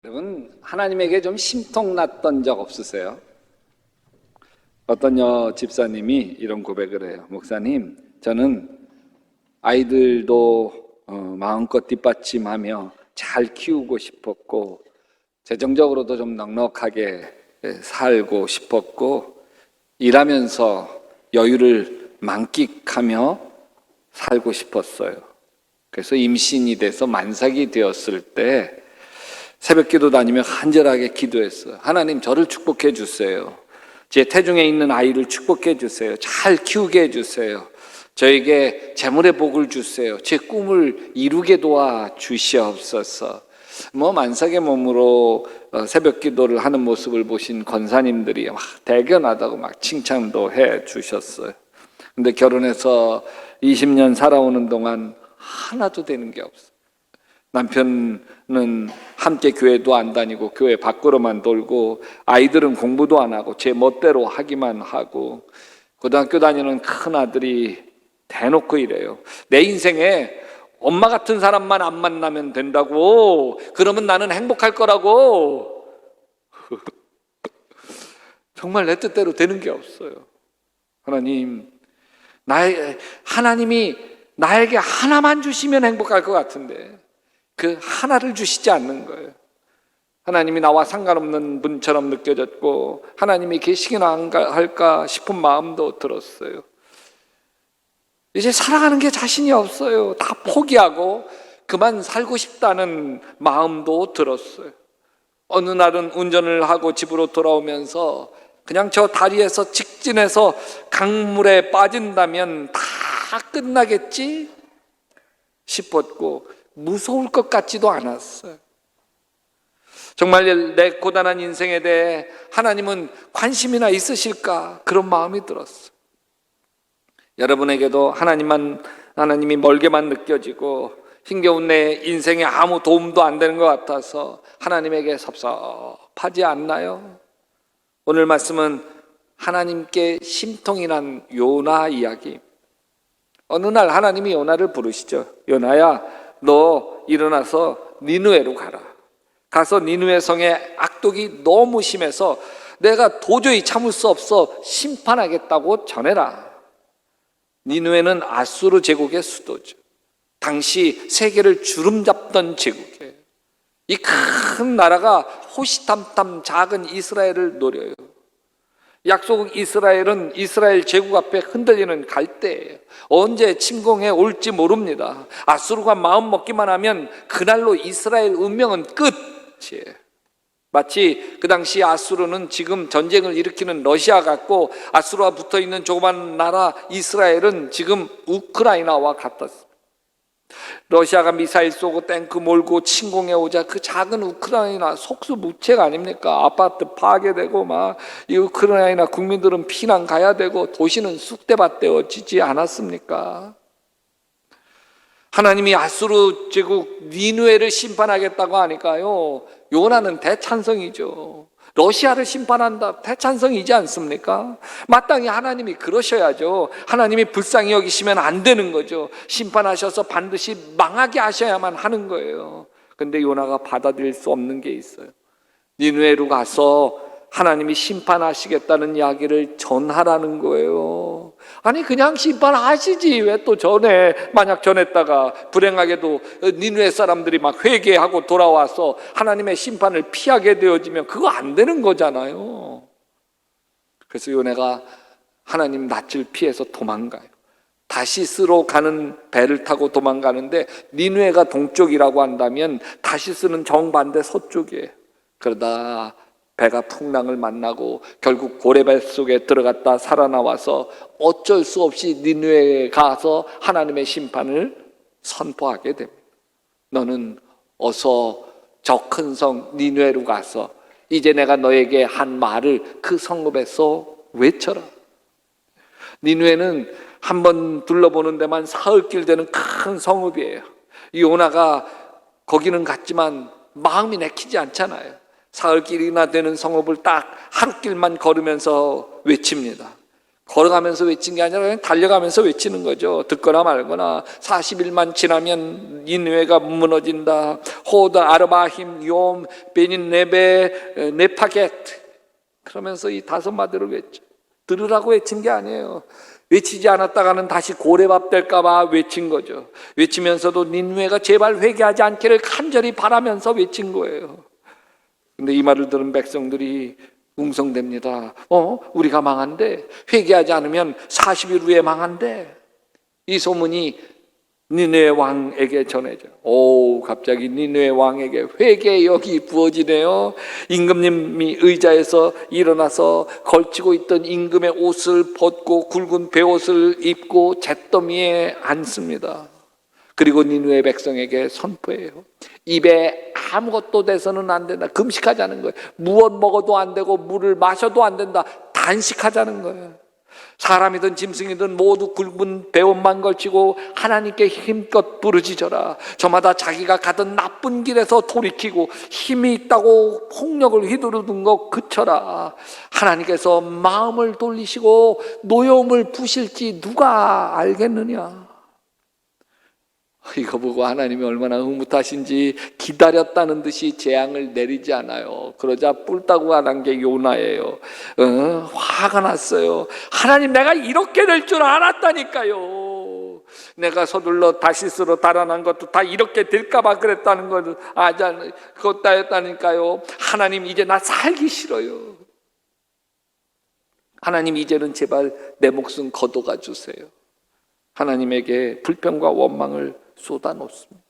여러분, 하나님에게 좀 심통났던 적 없으세요? 어떤 집사님이 이런 고백을 해요. 목사님, 저는 아이들도 마음껏 뒷받침하며 잘 키우고 싶었고, 재정적으로도 좀 넉넉하게 살고 싶었고, 일하면서 여유를 만끽하며 살고 싶었어요. 그래서 임신이 돼서 만삭이 되었을 때 새벽 기도 다니며 간절하게 기도했어요. 하나님, 저를 축복해 주세요. 제 태중에 있는 아이를 축복해 주세요. 잘 키우게 해주세요. 저에게 재물의 복을 주세요. 제 꿈을 이루게 도와 주시옵소서. 만삭의 몸으로 새벽 기도를 하는 모습을 보신 권사님들이 막 대견하다고 막 칭찬도 해 주셨어요. 근데 결혼해서 20년 살아오는 동안 하나도 되는 게 없어요. 남편은 함께 교회도 안 다니고 교회 밖으로만 돌고, 아이들은 공부도 안 하고 제 멋대로 하기만 하고, 고등학교 다니는 큰 아들이 대놓고 이래요. 내 인생에 엄마 같은 사람만 안 만나면 된다고. 그러면 나는 행복할 거라고. 정말 내 뜻대로 되는 게 없어요. 하나님이 나에게 하나만 주시면 행복할 것 같은데 그 하나를 주시지 않는 거예요. 하나님이 나와 상관없는 분처럼 느껴졌고, 하나님이 계시기나 할까 싶은 마음도 들었어요. 이제 살아가는 게 자신이 없어요. 다 포기하고 그만 살고 싶다는 마음도 들었어요. 어느 날은 운전을 하고 집으로 돌아오면서 그냥 저 다리에서 직진해서 강물에 빠진다면 다 끝나겠지 싶었고, 무서울 것 같지도 않았어요. 정말 내 고단한 인생에 대해 하나님은 관심이나 있으실까, 그런 마음이 들었어요. 여러분에게도 하나님이 멀게만 느껴지고 힘겨운 내 인생에 아무 도움도 안 되는 것 같아서 하나님에게 섭섭하지 않나요? 오늘 말씀은 하나님께 심통이 난 요나 이야기. 어느 날 하나님이 요나를 부르시죠. 요나야, 너 일어나서 니느웨로 가라. 가서 니느웨 성의 악독이 너무 심해서 내가 도저히 참을 수 없어 심판하겠다고 전해라. 니느웨는 아수르 제국의 수도죠. 당시 세계를 주름잡던 제국이에요. 이 큰 나라가 호시탐탐 작은 이스라엘을 노려요. 약속 이스라엘은 이스라엘 제국 앞에 흔들리는 갈대예요. 언제 침공해 올지 모릅니다. 아수르가 마음 먹기만 하면 그날로 이스라엘 운명은 끝이에요. 마치 그 당시 아수르는 지금 전쟁을 일으키는 러시아 같고, 아수르와 붙어있는 조그만 나라 이스라엘은 지금 우크라이나와 같았습니다. 러시아가 미사일 쏘고 탱크 몰고 침공해 오자 그 작은 우크라이나 속수무책 아닙니까? 아파트 파괴되고 이 우크라이나 국민들은 피난 가야 되고 도시는 쑥대밭되어지지 않았습니까? 하나님이 아수르 제국 니느웨를 심판하겠다고 하니까요, 요나는 대찬성이죠. 러시아를 심판한다, 대찬성이지 않습니까? 마땅히 하나님이 그러셔야죠. 하나님이 불쌍히 여기시면 안 되는 거죠. 심판하셔서 반드시 망하게 하셔야만 하는 거예요. 근데 요나가 받아들일 수 없는 게 있어요. 니느웨로 가서 하나님이 심판하시겠다는 이야기를 전하라는 거예요. 아니, 그냥 심판하시지 왜 또 전해? 만약 전했다가 불행하게도 니느웨 사람들이 막 회개하고 돌아와서 하나님의 심판을 피하게 되어지면 그거 안 되는 거잖아요. 그래서 요나가 하나님 낯을 피해서 도망가요. 다시스로 가는 배를 타고 도망가는데, 니느웨가 동쪽이라고 한다면 다시스는 정반대 서쪽이에요. 그러다 배가 풍랑을 만나고 결국 고래배 속에 들어갔다 살아나와서 어쩔 수 없이 니느웨에 가서 하나님의 심판을 선포하게 됩니다. 너는 어서 저 큰 성 니느웨로 가서 이제 내가 너에게 한 말을 그 성읍에서 외쳐라. 니느웨는 한번 둘러보는 데만 사흘길 되는 큰 성읍이에요. 요나가 거기는 갔지만 마음이 내키지 않잖아요. 사흘길이나 되는 성읍을 딱 하루길만 걸으면서 외칩니다. 걸어가면서 외친 게 아니라 그냥 달려가면서 외치는 거죠. 듣거나 말거나. 40일만 지나면 니느웨가 무너진다. 호다 아르바힘 욤 베닌 네베 네파겟. 그러면서 이 5마디를 외쳐. 들으라고 외친 게 아니에요. 외치지 않았다가는 다시 고래밥 될까 봐 외친 거죠. 외치면서도 니느웨가 제발 회개하지 않기를 간절히 바라면서 외친 거예요. 근데 이 말을 들은 백성들이 웅성댑니다. 우리가 망한데, 회개하지 않으면 40일 후에 망한데. 이 소문이 니느웨 왕에게 전해져. 갑자기 니느웨 왕에게 회개의 역이 부어지네요. 임금님이 의자에서 일어나서 걸치고 있던 임금의 옷을 벗고 굵은 베옷을 입고 잿더미에 앉습니다. 그리고 니느웨 백성에게 선포해요. 입에 아무것도 돼서는 안 된다. 금식하자는 거예요. 무엇 먹어도 안 되고 물을 마셔도 안 된다. 단식하자는 거예요. 사람이든 짐승이든 모두 굵은 베옷만 걸치고 하나님께 힘껏 부르짖어라. 저마다 자기가 가던 나쁜 길에서 돌이키고 힘이 있다고 폭력을 휘두르는 거 그쳐라. 하나님께서 마음을 돌리시고 노여움을 푸실지 누가 알겠느냐. 이거 보고 하나님이 얼마나 흐뭇하신지 기다렸다는 듯이 재앙을 내리지 않아요. 그러자 뿔따구가 난 게 요나예요. 화가 났어요. 하나님, 내가 이렇게 될 줄 알았다니까요. 내가 서둘러 다시스로 달아난 것도 다 이렇게 될까봐 그랬다는 걸 그것다였다니까요. 하나님, 이제 나 살기 싫어요. 하나님, 이제는 제발 내 목숨 거둬가 주세요. 하나님에게 불평과 원망을 쏟아놓습니다.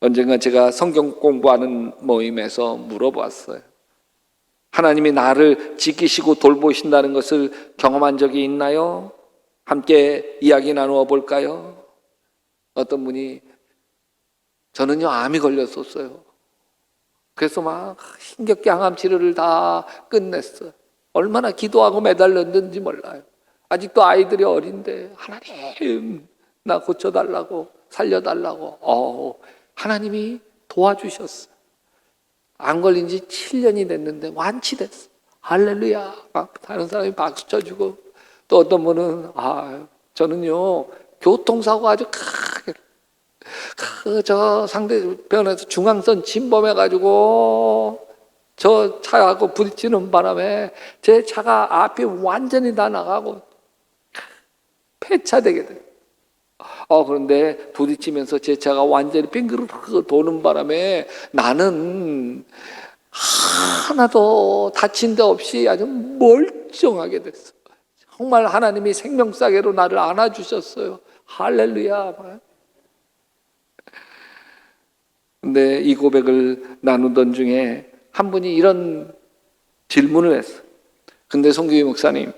언젠가 제가 성경 공부하는 모임에서 물어봤어요. 하나님이 나를 지키시고 돌보신다는 것을 경험한 적이 있나요? 함께 이야기 나누어 볼까요? 어떤 분이 저는요 암이 걸렸었어요. 그래서 막 힘겹게 항암 치료를 다 끝냈어요. 얼마나 기도하고 매달렸는지 몰라요. 아직도 아이들이 어린데 하나님 나 고쳐달라고 살려달라고 하나님이 도와주셨어요. 안 걸린 지 7년이 됐는데 완치됐어. 할렐루야. 다른 사람이 박수 쳐주고 또 어떤 분은 저는요 교통사고 아주 크게 저 상대편에서 중앙선 침범해가지고 저 차하고 부딪히는 바람에 제 차가 앞이 완전히 다 나가고 폐차되게 돼요. 그런데 부딪히면서 제 차가 완전히 빙그르르 도는 바람에 나는 하나도 다친 데 없이 아주 멀쩡하게 됐어. 정말 하나님이 생명싸개로 나를 안아주셨어요. 할렐루야. 근데 이 고백을 나누던 중에 한 분이 이런 질문을 했어요. 근데 송규희 목사님,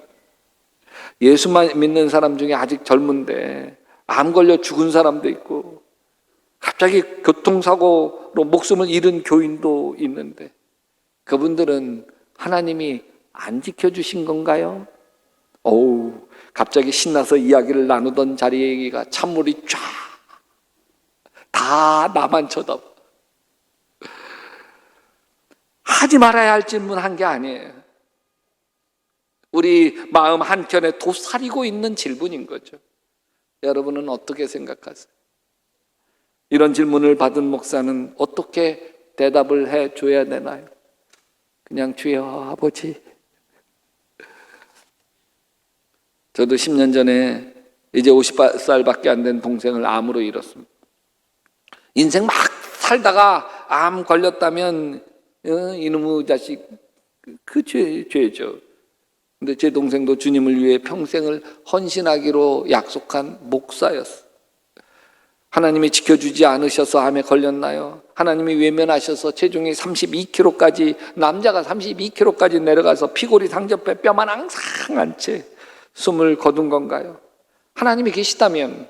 예수만 믿는 사람 중에 아직 젊은데 암 걸려 죽은 사람도 있고 갑자기 교통사고로 목숨을 잃은 교인도 있는데 그분들은 하나님이 안 지켜주신 건가요? 갑자기 신나서 이야기를 나누던 자리가 찬물이 쫙 다 나만 쳐다봐. 하지 말아야 할 질문 한 게 아니에요. 우리 마음 한켠에 도사리고 있는 질문인 거죠. 여러분은 어떻게 생각하세요? 이런 질문을 받은 목사는 어떻게 대답을 해줘야 되나요? 그냥 주여 아버지. 저도 10년 전에 이제 50살밖에 안 된 동생을 암으로 잃었습니다. 인생 막 살다가 암 걸렸다면 이놈의 자식 그 죄죠. 근데 제 동생도 주님을 위해 평생을 헌신하기로 약속한 목사였어요. 하나님이 지켜주지 않으셔서 암에 걸렸나요? 하나님이 외면하셔서 체중이 32kg까지, 남자가 32kg까지 내려가서 피골이 상접해 뼈만 앙상한 채 숨을 거둔 건가요? 하나님이 계시다면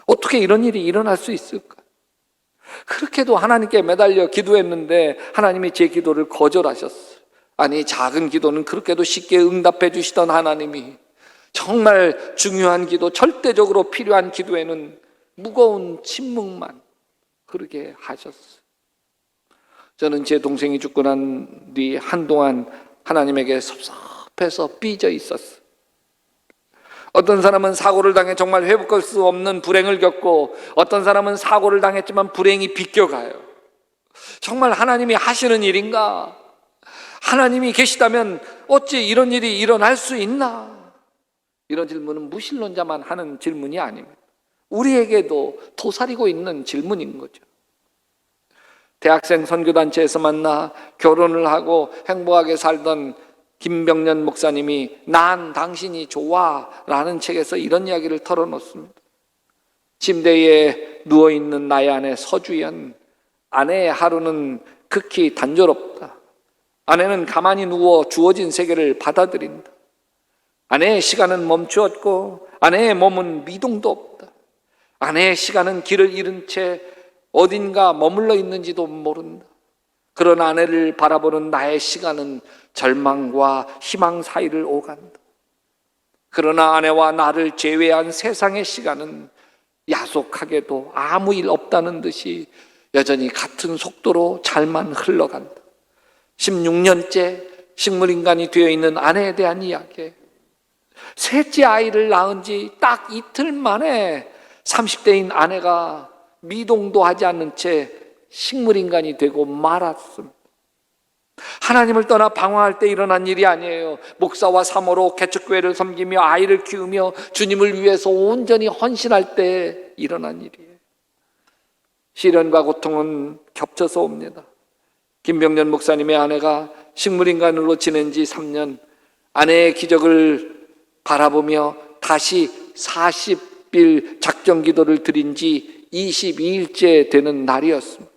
어떻게 이런 일이 일어날 수 있을까? 그렇게도 하나님께 매달려 기도했는데 하나님이 제 기도를 거절하셨어요. 아니, 작은 기도는 그렇게도 쉽게 응답해 주시던 하나님이 정말 중요한 기도, 절대적으로 필요한 기도에는 무거운 침묵만 그렇게 하셨어요. 저는 제 동생이 죽고 난 뒤 한동안 하나님에게 섭섭해서 삐져 있었어요. 어떤 사람은 사고를 당해 정말 회복할 수 없는 불행을 겪고, 어떤 사람은 사고를 당했지만 불행이 비껴가요. 정말 하나님이 하시는 일인가? 하나님이 계시다면 어찌 이런 일이 일어날 수 있나? 이런 질문은 무신론자만 하는 질문이 아닙니다. 우리에게도 도사리고 있는 질문인 거죠. 대학생 선교단체에서 만나 결혼을 하고 행복하게 살던 김병년 목사님이 난 당신이 좋아 라는 책에서 이런 이야기를 털어놓습니다. 침대에 누워있는 나의 아내 서주연, 아내의 하루는 극히 단조롭다. 아내는 가만히 누워 주어진 세계를 받아들인다. 아내의 시간은 멈추었고 아내의 몸은 미동도 없다. 아내의 시간은 길을 잃은 채 어딘가 머물러 있는지도 모른다. 그런 아내를 바라보는 나의 시간은 절망과 희망 사이를 오간다. 그러나 아내와 나를 제외한 세상의 시간은 야속하게도 아무 일 없다는 듯이 여전히 같은 속도로 잘만 흘러간다. 16년째 식물인간이 되어 있는 아내에 대한 이야기. 셋째 아이를 낳은 지 딱 이틀 만에 30대인 아내가 미동도 하지 않는 채 식물인간이 되고 말았습니다. 하나님을 떠나 방황할 때 일어난 일이 아니에요. 목사와 사모로 개척교회를 섬기며 아이를 키우며 주님을 위해서 온전히 헌신할 때 일어난 일이에요. 시련과 고통은 겹쳐서 옵니다. 김병년 목사님의 아내가 식물인간으로 지낸 지 3년, 아내의 기적을 바라보며 다시 40일 작정 기도를 드린 지 22일째 되는 날이었습니다.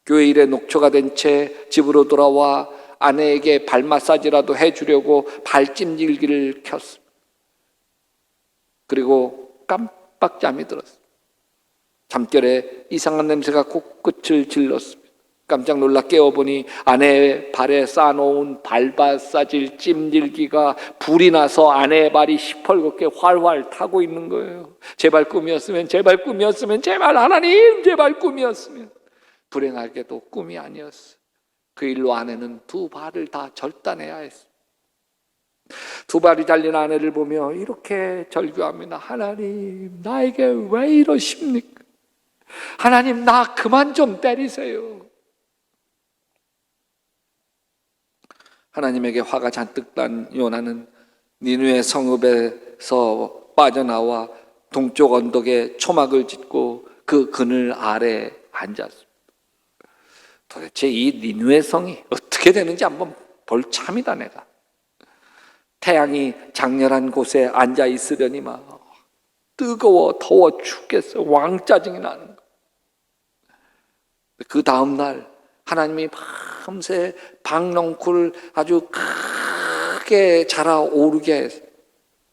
교회 일에 녹초가 된 채 집으로 돌아와 아내에게 발 마사지라도 해주려고 발찜질기를 켰습니다. 그리고 깜빡 잠이 들었습니다. 잠결에 이상한 냄새가 코끝을 질렀습니다. 깜짝 놀라 깨어보니 아내의 발에 쌓아놓은 발 마사지 찜질기가 불이 나서 아내의 발이 시뻘겋게 활활 타고 있는 거예요. 제발 꿈이었으면, 제발 꿈이었으면, 제발 하나님, 제발 꿈이었으면. 불행하게도 꿈이 아니었어요. 그 일로 아내는 두 발을 다 절단해야 했어요. 두 발이 잘린 아내를 보며 이렇게 절규합니다. 하나님, 나에게 왜 이러십니까? 하나님, 나 그만 좀 때리세요. 하나님에게 화가 잔뜩 난 요나는 니느웨 성읍에서 빠져나와 동쪽 언덕에 초막을 짓고 그 그늘 아래 앉았습니다. 도대체 이 니느웨 성이 어떻게 되는지 한번 볼 참이다 내가. 태양이 장렬한 곳에 앉아 있으려니만 뜨거워 더워 죽겠어. 왕짜증이 나는 거. 그 다음 날 하나님이 밤새 박넝쿨 아주 크게 자라오르게 했어요.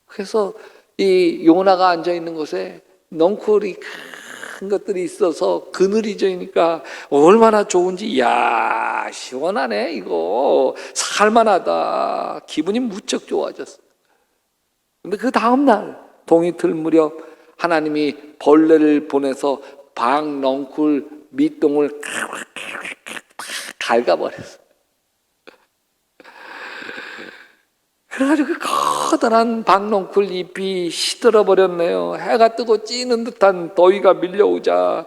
그래서 이 요나가 앉아 있는 곳에 넝쿨이 큰 것들이 있어서 그늘이 져니까 얼마나 좋은지. 이야, 시원하네. 이거 살만하다. 기분이 무척 좋아졌어. 근데 그 다음 날 동이 틀 무렵 하나님이 벌레를 보내서 박넝쿨 밑동을 갉아버렸어. 그래가지고 그 커다란 박넝쿨 잎이 시들어 버렸네요. 해가 뜨고 찌는 듯한 더위가 밀려오자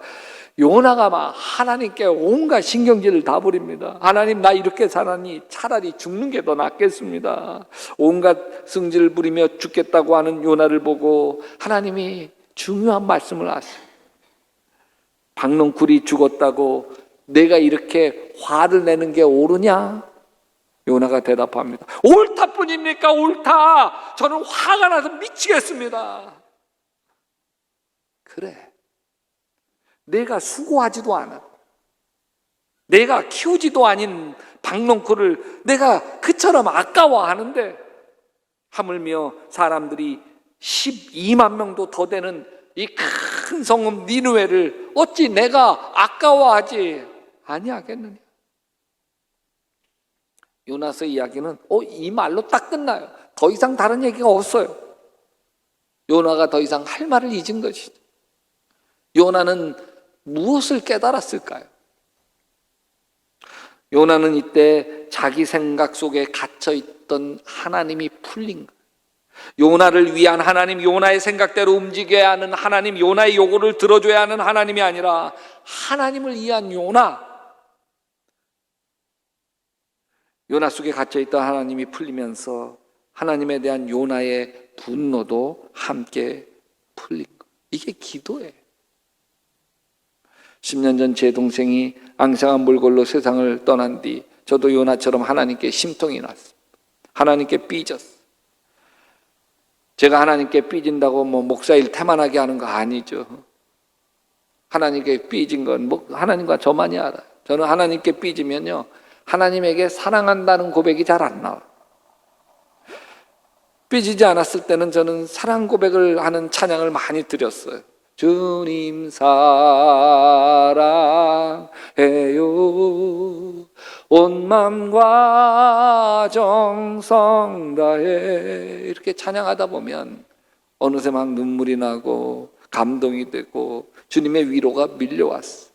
요나가 막 하나님께 온갖 신경질을 다 부립니다. 하나님, 나 이렇게 살았니? 차라리 죽는 게 더 낫겠습니다. 온갖 승질을 부리며 죽겠다고 하는 요나를 보고 하나님이 중요한 말씀을 하세요. 박넝쿨이 죽었다고 내가 이렇게 화를 내는 게 옳으냐? 요나가 대답합니다. 옳다뿐입니까? 옳다. 저는 화가 나서 미치겠습니다. 그래, 내가 수고하지도 않아, 내가 키우지도 아닌 박넝쿨을 내가 그처럼 아까워하는데, 하물며 사람들이 12만 명도 더 되는 이 큰 성읍 니느웨를 어찌 내가 아까워하지 아니하겠느냐? 요나서 이야기는 이 말로 딱 끝나요. 더 이상 다른 얘기가 없어요. 요나가 더 이상 할 말을 잊은 것이죠. 요나는 무엇을 깨달았을까요? 요나는 이때 자기 생각 속에 갇혀있던 하나님이 풀린 거예요. 요나를 위한 하나님, 요나의 생각대로 움직여야 하는 하나님, 요나의 요구를 들어줘야 하는 하나님이 아니라 하나님을 위한 요나. 요나 속에 갇혀있던 하나님이 풀리면서 하나님에 대한 요나의 분노도 함께 풀린 것. 이게 기도예요. 10년 전 제 동생이 앙상한 몰골로 세상을 떠난 뒤 저도 요나처럼 하나님께 심통이 났습니다. 하나님께 삐졌어요. 제가 하나님께 삐진다고 목사일 태만하게 하는 거 아니죠. 하나님께 삐진 건 하나님과 저만이 알아요. 저는 하나님께 삐지면요, 하나님에게 사랑한다는 고백이 잘 안 나와요. 삐지지 않았을 때는 저는 사랑 고백을 하는 찬양을 많이 드렸어요. 주님 사랑해요, 온 마음과 정성 다해. 이렇게 찬양하다 보면 어느새 막 눈물이 나고 감동이 되고 주님의 위로가 밀려왔어.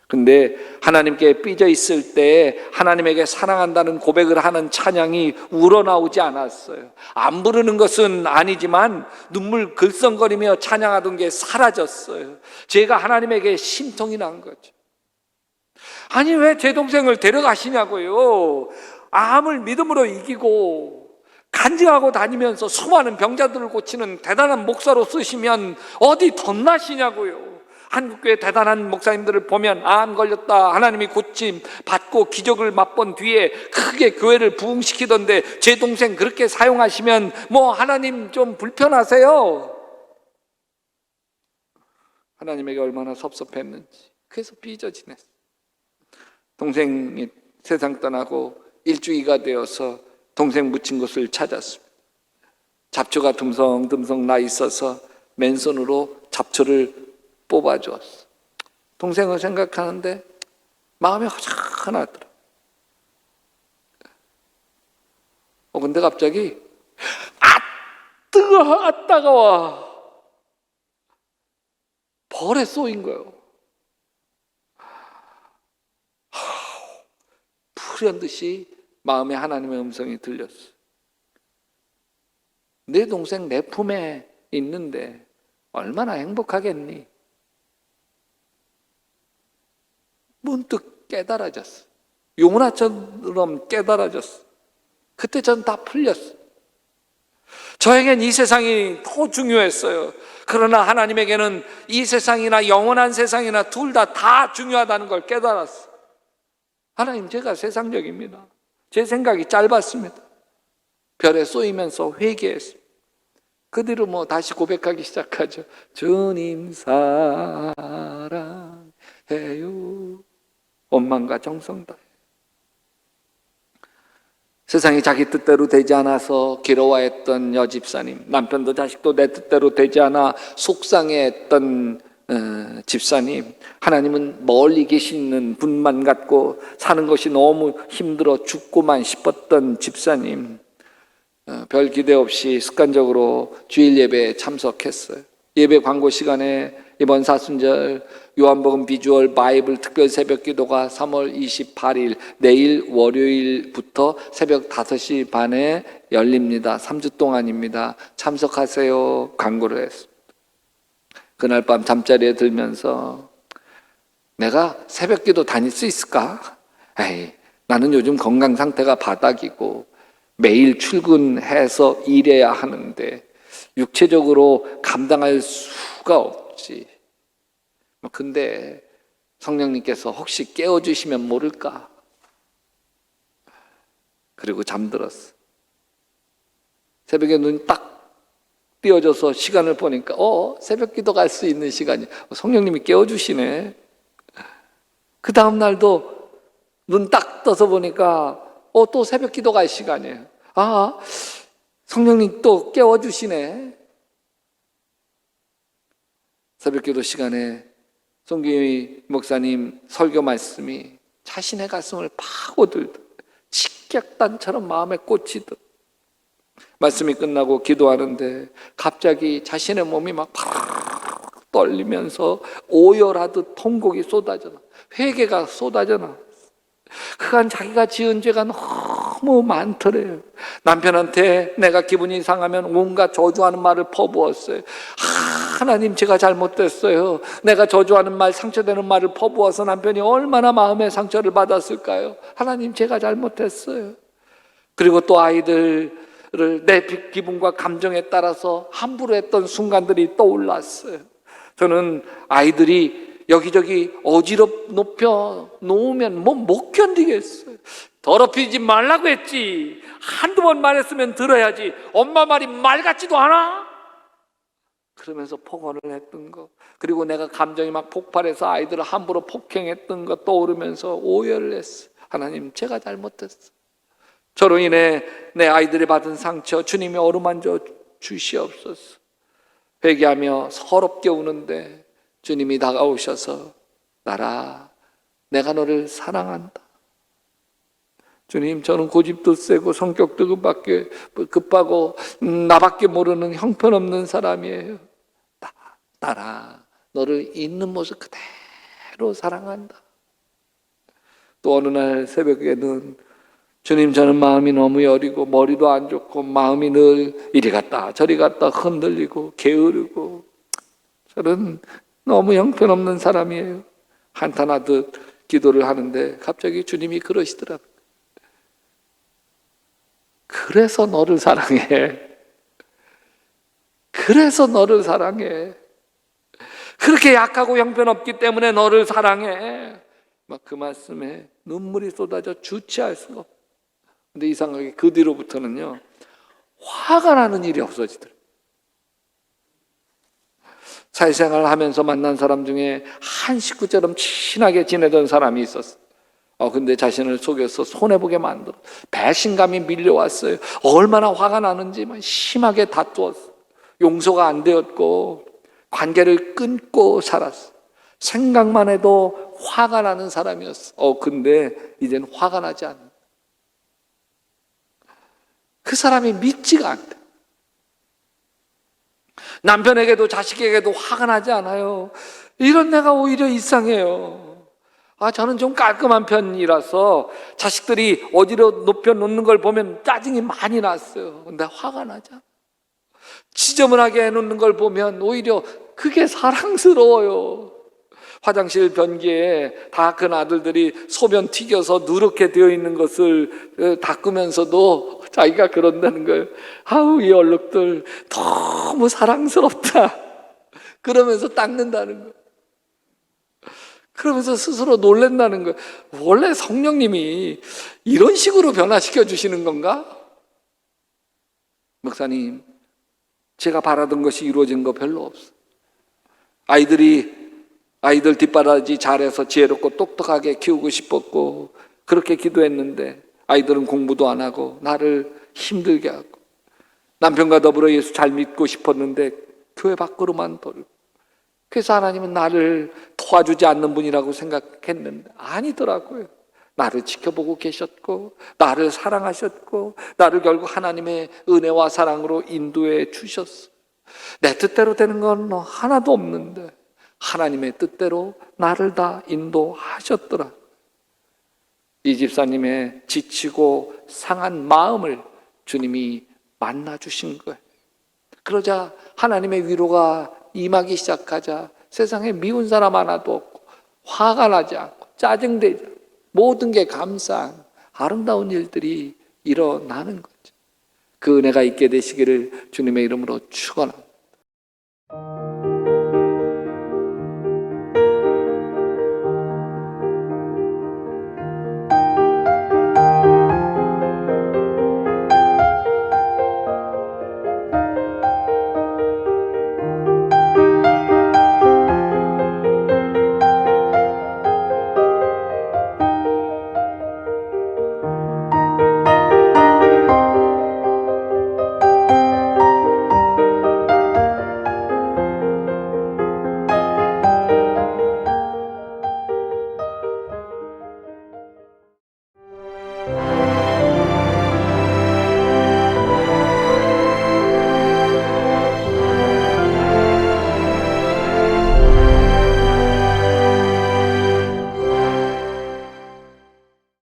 근데 하나님께 삐져 있을 때 하나님에게 사랑한다는 고백을 하는 찬양이 우러나오지 않았어요. 안 부르는 것은 아니지만 눈물 글썽거리며 찬양하던 게 사라졌어요. 제가 하나님에게 심통이 난 거죠. 아니, 왜 제 동생을 데려가시냐고요. 암을 믿음으로 이기고 간증하고 다니면서 수많은 병자들을 고치는 대단한 목사로 쓰시면 어디 덧나시냐고요. 한국교회 대단한 목사님들을 보면 암 걸렸다, 하나님이 고침 받고 기적을 맛본 뒤에 크게 교회를 부흥시키던데 제 동생 그렇게 사용하시면 하나님 좀 불편하세요? 하나님에게 얼마나 섭섭했는지. 그래서 삐져 지냈어요. 동생이 세상 떠나고 일주기가 되어서 동생 묻힌 곳을 찾았습니다. 잡초가 듬성듬성 나 있어서 맨손으로 잡초를 뽑아주었어. 동생을 생각하는데 마음이 허전하더라. 근데 갑자기 뜨거워, 따가워. 벌에 쏘인 거예요. 불현듯이 마음에 하나님의 음성이 들렸어. 내 동생 내 품에 있는데 얼마나 행복하겠니? 문득 깨달아졌어. 요나처럼 깨달아졌어. 그때 전 다 풀렸어. 저에겐 이 세상이 더 중요했어요. 그러나 하나님에게는 이 세상이나 영원한 세상이나 둘 다 중요하다는 걸 깨달았어. 하나님, 제가 세상적입니다. 제 생각이 짧았습니다. 별에 쏘이면서 회개했습니다. 그 뒤로 다시 고백하기 시작하죠. 주님 사랑해요, 온 마음과 정성 다해. 세상이 자기 뜻대로 되지 않아서 괴로워했던 여집사님, 남편도 자식도 내 뜻대로 되지 않아 속상해했던 집사님, 하나님은 멀리 계시는 분만 같고 사는 것이 너무 힘들어 죽고만 싶었던 집사님, 별 기대 없이 습관적으로 주일 예배에 참석했어요. 예배 광고 시간에 이번 사순절 요한복음 비주얼 바이블 특별 새벽 기도가 3월 28일 내일 월요일부터 새벽 5시 반에 열립니다. 3주 동안입니다. 참석하세요. 광고를 했습니다. 그날 밤 잠자리에 들면서 내가 새벽 기도 다닐 수 있을까? 나는 요즘 건강 상태가 바닥이고 매일 출근해서 일해야 하는데 육체적으로 감당할 수가 없지. 근데 성령님께서 혹시 깨워주시면 모를까? 그리고 잠들었어. 새벽에 눈이 딱 띄어져서 시간을 보니까 새벽 기도 갈 수 있는 시간이. 성령님이 깨워주시네. 그 다음 날도 눈 딱 떠서 보니까 또 새벽 기도 갈 시간이에요. 성령님 또 깨워주시네. 새벽 기도 시간에 송기희 목사님 설교 말씀이 자신의 가슴을 파고들듯 식객단처럼 마음에 꽂히듯 말씀이 끝나고 기도하는데 갑자기 자신의 몸이 막 떨리면서 오열하듯 통곡이 쏟아져 나, 회개가 쏟아져 나. 그간 자기가 지은 죄가 너무 너무 많더래요. 남편한테 내가 기분이 상하면 온갖 저주하는 말을 퍼부었어요. 하나님, 제가 잘못됐어요. 내가 저주하는 말, 상처되는 말을 퍼부어서 남편이 얼마나 마음의 상처를 받았을까요? 하나님, 제가 잘못했어요. 그리고 또 아이들을 내 기분과 감정에 따라서 함부로 했던 순간들이 떠올랐어요. 저는 아이들이 여기저기 높여 놓으면 못 견디겠어요. 더럽히지 말라고 했지. 한두 번 말했으면 들어야지. 엄마 말이 말 같지도 않아? 그러면서 폭언을 했던 거, 그리고 내가 감정이 막 폭발해서 아이들을 함부로 폭행했던 거 떠오르면서 오열을 했어요. 하나님, 제가 잘못했어요. 저로 인해 내 아이들이 받은 상처 주님이 어루만져 주시옵소서. 회개하며 서럽게 우는데 주님이 다가오셔서, 나라, 내가 너를 사랑한다. 주님, 저는 고집도 세고 성격도 급하고 나밖에 모르는 형편없는 사람이에요. 나라, 너를 있는 모습 그대로 사랑한다. 또 어느 날 새벽에는, 주님, 저는 마음이 너무 여리고 머리도 안 좋고 마음이 늘 이리 갔다 저리 갔다 흔들리고 게으르고 저는 너무 형편없는 사람이에요. 한탄하듯 기도를 하는데 갑자기 주님이 그러시더라고요. 그래서 너를 사랑해. 그래서 너를 사랑해. 그렇게 약하고 형편없기 때문에 너를 사랑해. 막 그 말씀에 눈물이 쏟아져 주체할 수가 없어요. 근데 이상하게 그 뒤로부터는요, 화가 나는 일이 없어지더라고요. 사회생활을 하면서 만난 사람 중에 한 식구처럼 친하게 지내던 사람이 있었어요. 근데 자신을 속여서 손해보게 만들어 배신감이 밀려왔어요. 얼마나 화가 나는지 심하게 다투었어요. 용서가 안 되었고 관계를 끊고 살았어요. 생각만 해도 화가 나는 사람이었어. 근데 이제는 화가 나지 않아. 그 사람이 믿지가 않대. 남편에게도 자식에게도 화가 나지 않아요. 이런 내가 오히려 이상해요. 저는 좀 깔끔한 편이라서 자식들이 어디로 높여 놓는 걸 보면 짜증이 많이 났어요. 근데 화가 나지 않아. 지저분하게 해놓는 걸 보면 오히려 그게 사랑스러워요. 화장실 변기에 다 큰 아들들이 소변 튀겨서 누렇게 되어 있는 것을 닦으면서도 자기가 그런다는 거예요. 이 얼룩들 너무 사랑스럽다. 그러면서 닦는다는 거예요. 그러면서 스스로 놀란다는 거예요. 원래 성령님이 이런 식으로 변화시켜 주시는 건가? 목사님, 제가 바라던 것이 이루어진 거 별로 없어요. 아이들 뒷바라지 잘해서 지혜롭고 똑똑하게 키우고 싶었고 그렇게 기도했는데 아이들은 공부도 안 하고 나를 힘들게 하고, 남편과 더불어 예수 잘 믿고 싶었는데 교회 밖으로만 돌고, 그래서 하나님은 나를 도와주지 않는 분이라고 생각했는데 아니더라고요. 나를 지켜보고 계셨고 나를 사랑하셨고 나를 결국 하나님의 은혜와 사랑으로 인도해 주셨어. 내 뜻대로 되는 건 하나도 없는데 하나님의 뜻대로 나를 다 인도하셨더라. 이 집사님의 지치고 상한 마음을 주님이 만나주신 거예요. 그러자 하나님의 위로가 임하기 시작하자 세상에 미운 사람 하나도 없고 화가 나지 않고 짜증되지 않고 모든 게 감사한 아름다운 일들이 일어나는 거죠. 그 은혜가 있게 되시기를 주님의 이름으로 축원합니다.